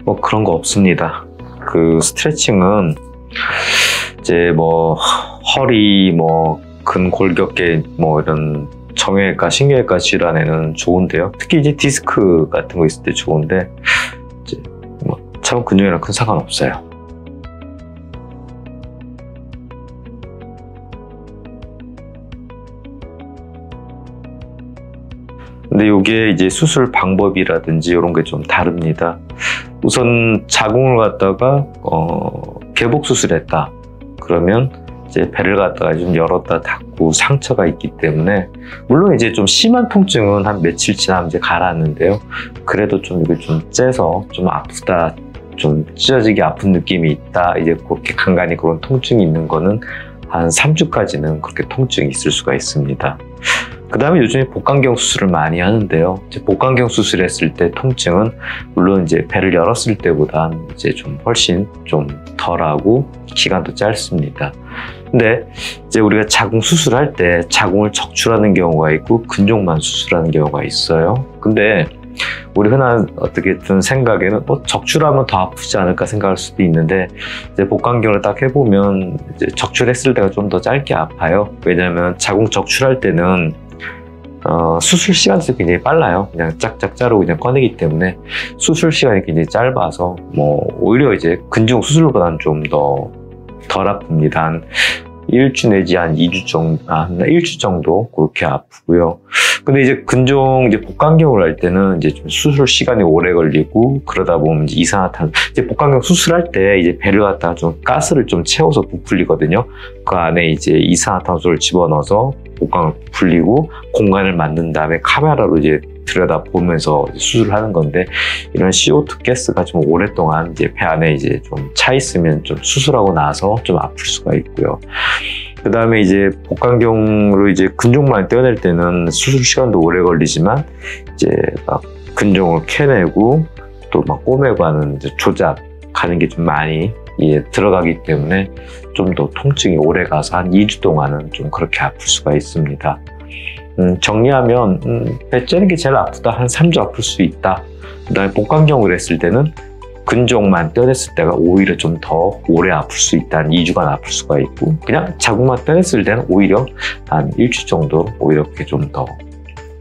뭐 그런 거 없습니다. 그 스트레칭은 이제 뭐 허리, 뭐 근골격계, 뭐 이런 정형외과, 신경외과 질환에는 좋은데요. 특히 이제 디스크 같은 거 있을 때 좋은데 이제 뭐 차분 근육이랑 큰 상관없어요. 근데 이게 이제 수술 방법이라든지 이런 게 좀 다릅니다. 우선 자궁을 갖다가 개복 수술했다. 그러면 이제 배를 갖다가 좀 열었다 닫고 상처가 있기 때문에, 물론 이제 좀 심한 통증은 한 며칠 지나면 이제 가라앉는데요. 그래도 좀 이걸 좀 째서 좀 아프다, 좀 찢어지게 아픈 느낌이 있다, 이제 그렇게 간간히 그런 통증이 있는 거는 한 3주까지는 그렇게 통증이 있을 수가 있습니다. 그 다음에 요즘에 복강경 수술을 많이 하는데요. 이제 복강경 수술했을 때 통증은 물론 이제 배를 열었을 때보다 이제 좀 훨씬 좀 덜하고 기간도 짧습니다. 근데 이제 우리가 자궁 수술할 때 자궁을 적출하는 경우가 있고 근종만 수술하는 경우가 있어요. 근데 우리 흔한 어떻게든 생각에는 적출하면 더 아프지 않을까 생각할 수도 있는데, 이제 복강경을 딱 해보면 이제 적출했을 때가 좀 더 짧게 아파요. 왜냐하면 자궁 적출할 때는 수술 시간이 굉장히 빨라요. 그냥 짝짝 자르고 그냥 꺼내기 때문에 수술 시간이 굉장히 짧아서 뭐 오히려 이제 근종 수술보다는 좀 더 덜 아픕니다. 한 1주 내지 한 2주 정도, 1주 정도 그렇게 아프고요. 근데 이제 근종 이제 복강경을 할 때는 이제 좀 수술 시간이 오래 걸리고, 그러다 보면 이제 이산화탄소, 이제 복강경 수술할 때 이제 배를 갖다가 좀 가스를 좀 채워서 부풀리거든요. 그 안에 이제 이산화탄소를 집어넣어서 복강을 부풀리고 공간을 만든 다음에 카메라로 이제 들여다보면서 수술을 하는 건데, 이런 CO2 가스가 좀 오랫동안 이제 배 안에 이제 좀 차 있으면 좀 수술하고 나서 좀 아플 수가 있고요. 그 다음에 이제 복강경으로 이제 근종만 떼어낼 때는 수술 시간도 오래 걸리지만 이제 막 근종을 캐내고 또 막 꼬매고 하는 이제 조작하는 게 좀 많이 들어가기 때문에 좀 더 통증이 오래 가서 한 2주 동안은 좀 그렇게 아플 수가 있습니다. 정리하면 배 째는 게 제일 아프다. 한 3주 아플 수 있다. 그 다음에 복강경을 했을 때는 근종만 떼냈을 때가 오히려 좀 더 오래 아플 수 있다. 한 2주간 아플 수가 있고, 그냥 자궁만 떼냈을 때는 오히려 한 1주 정도 오히려 이렇게 좀 더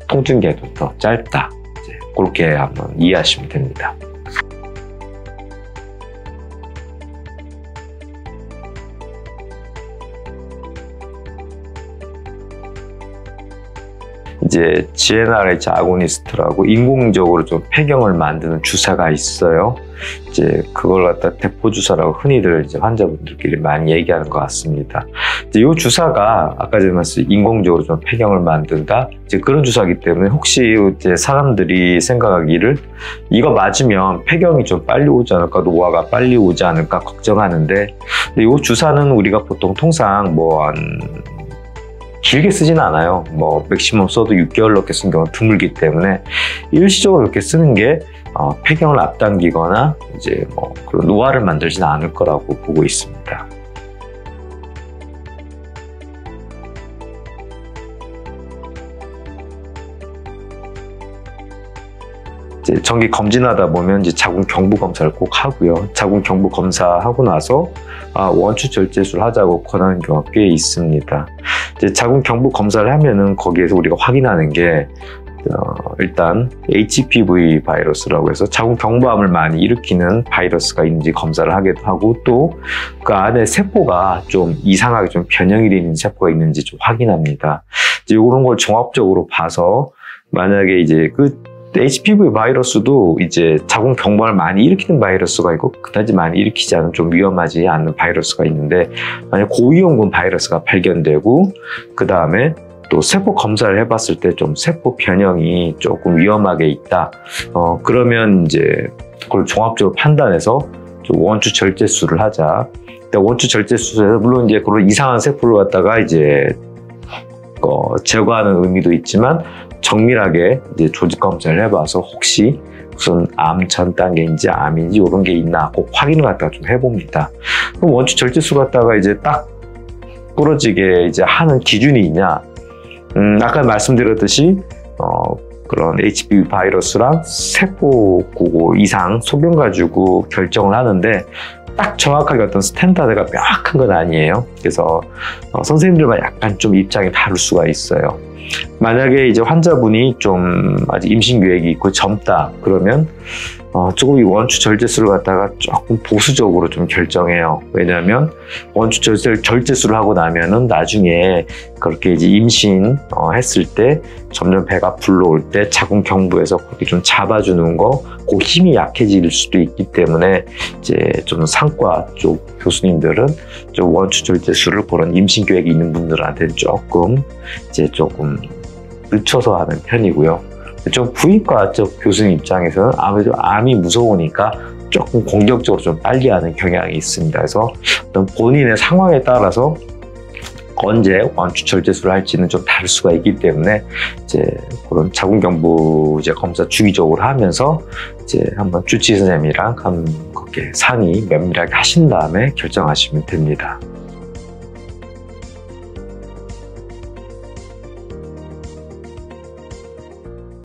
통증 기간도 더 짧다. 이제 그렇게 한번 이해하시면 됩니다. 이제 GnRH 아고니스트라고 인공적으로 좀 폐경을 만드는 주사가 있어요. 이제 그걸 갖다 대포 주사라고 흔히들 이제 환자분들끼리 많이 얘기하는 것 같습니다. 이제 이 주사가 아까 전에 말씀 인공적으로 좀 폐경을 만든다. 이제 그런 주사이기 때문에 혹시 이제 사람들이 생각하기를 이거 맞으면 폐경이 좀 빨리 오지 않을까, 노화가 빨리 오지 않을까 걱정하는데, 근데 이 주사는 우리가 보통 통상 뭐 한 길게 쓰진 않아요. 뭐 맥시멈 써도 6개월 넘게 쓰는 경우는 드물기 때문에 일시적으로 이렇게 쓰는 게 폐경을 앞당기거나 이제 뭐 그런 노화를 만들지는 않을 거라고 보고 있습니다. 이제 정기 검진하다 보면 이제 자궁 경부 검사를 꼭 하고요. 자궁 경부 검사하고 나서 원추 절제술 하자고 권하는 경우가 꽤 있습니다. 이제 자궁 경부 검사를 하면은 거기에서 우리가 확인하는 게 일단 HPV 바이러스라고 해서 자궁 경부암을 많이 일으키는 바이러스가 있는지 검사를 하기도 하고, 또 그 안에 세포가 좀 이상하게 좀 변형이 되어 있는 세포가 있는지 좀 확인합니다. 이제 이런 걸 종합적으로 봐서 만약에 이제 그 HPV 바이러스도 이제 자궁 경부암을 많이 일으키는 바이러스가 있고 그다지 많이 일으키지 않은 좀 위험하지 않은 바이러스가 있는데, 만약 고위험군 바이러스가 발견되고 그 다음에 또 세포 검사를 해봤을 때 좀 세포 변형이 조금 위험하게 있다. 그러면 이제 그걸 종합적으로 판단해서 좀 원추 절제술을 하자. 원추 절제술에서 물론 이제 그런 이상한 세포를 갖다가 이제 제거하는 의미도 있지만 정밀하게 이제 조직 검사를 해봐서 혹시 무슨 암 전 단계인지 암인지 이런 게 있나 꼭 확인을 갖다가 좀 해봅니다. 그럼 원추 절제술 갖다가 이제 딱 부러지게 이제 하는 기준이 있냐? 아까 말씀드렸듯이 그런 HPV 바이러스랑 세포구고 이상 소변 가지고 결정을 하는데 딱 정확하게 어떤 스탠다드가 명확한 건 아니에요. 그래서 선생님들만 약간 좀 입장이 다를 수가 있어요. 만약에 이제 환자분이 좀 아직 임신 계획이 있고 젊다 그러면 조금 이 원추 절제술을 갖다가 조금 보수적으로 좀 결정해요. 왜냐하면 원추 절제술을 하고 나면은 나중에 그렇게 이제 임신 했을 때 점점 배가 불러올 때 자궁 경부에서 그렇게 좀 잡아주는 거, 그 힘이 약해질 수도 있기 때문에 이제 좀 상과 쪽 교수님들은 좀 원추 절제술을 그런 임신 계획이 있는 분들한테는 조금 늦춰서 하는 편이고요. 좀 부인과 쪽 교수님 입장에서는 아무래도 암이 무서우니까 조금 공격적으로 좀 빨리 하는 경향이 있습니다. 그래서 어떤 본인의 상황에 따라서 언제 원추 절제술을 할지는 좀 다를 수가 있기 때문에 이제 그런 자궁경부 이제 검사 주기적으로 하면서 이제 한번 주치의 선생님이랑 그렇게 상의 면밀하게 하신 다음에 결정하시면 됩니다.